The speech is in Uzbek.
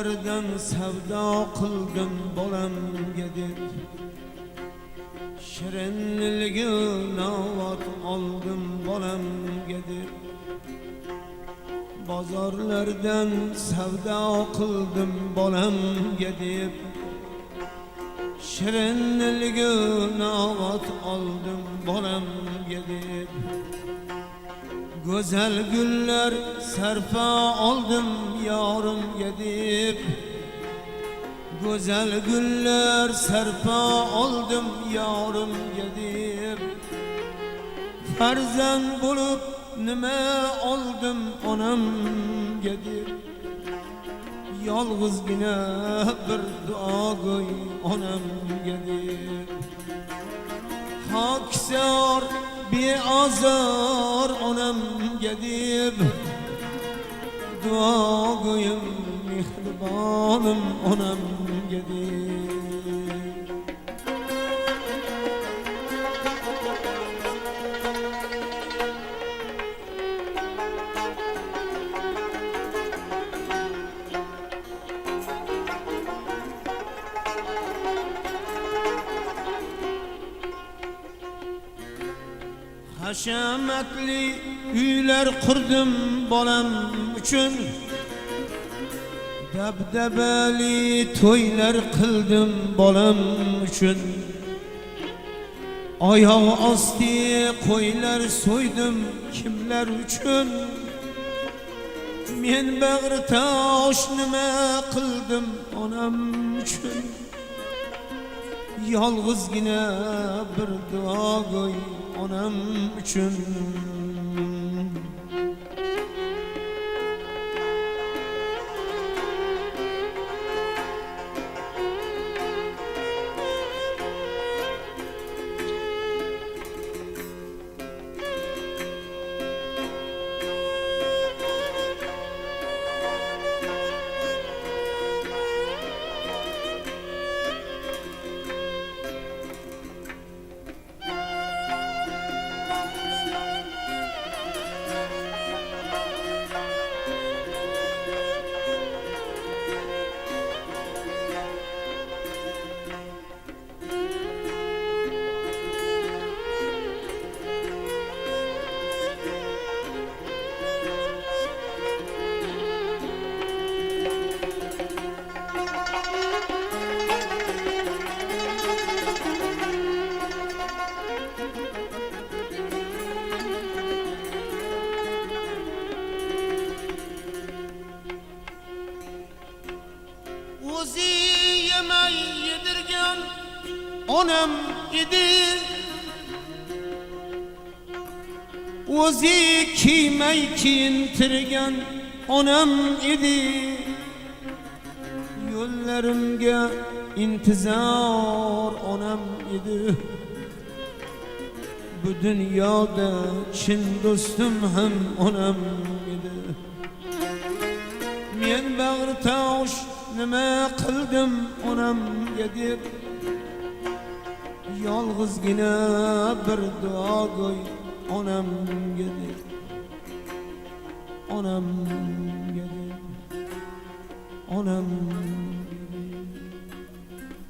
bozorlardan savdo qildim bolamga deb, shirinligi novat oldim bolamga deb. Bozorlardan savdo qildim bolamga deb, shirinligi novat oldim bolamga deb. Go'zal gullar sarfa oldim yorimga deb, go'zal gullar sarfa oldim yorimga deb. Farzand bo'lib nima oldim onamga deb, yolg'izgina bir duogo'y onamga deb. Hoksor beozor onamga deb, duogo'yim mehribonim onamga deb. Hashamatli uylar qurdim bolam uchun, dabdabali to'ylar qildim bolam uchun. Oyoq osti qo'ylar so'ydim kimlar uchun. Men bag'ri tosh nima qildim onam uchun. Yolg'izgina bir duogo'y onam uchun. O'zi yemay yedirgan onam edi, o'zi kiymay kiyintirgan onam edi. Yo'llarimga intizor onam edi. Bu dunyoda chin do'stim ham onam edi. Men bag'ri tosh nima qildim onamga deb, yolg'izgina bir duogo'y onamga deb, onamga deb, onamga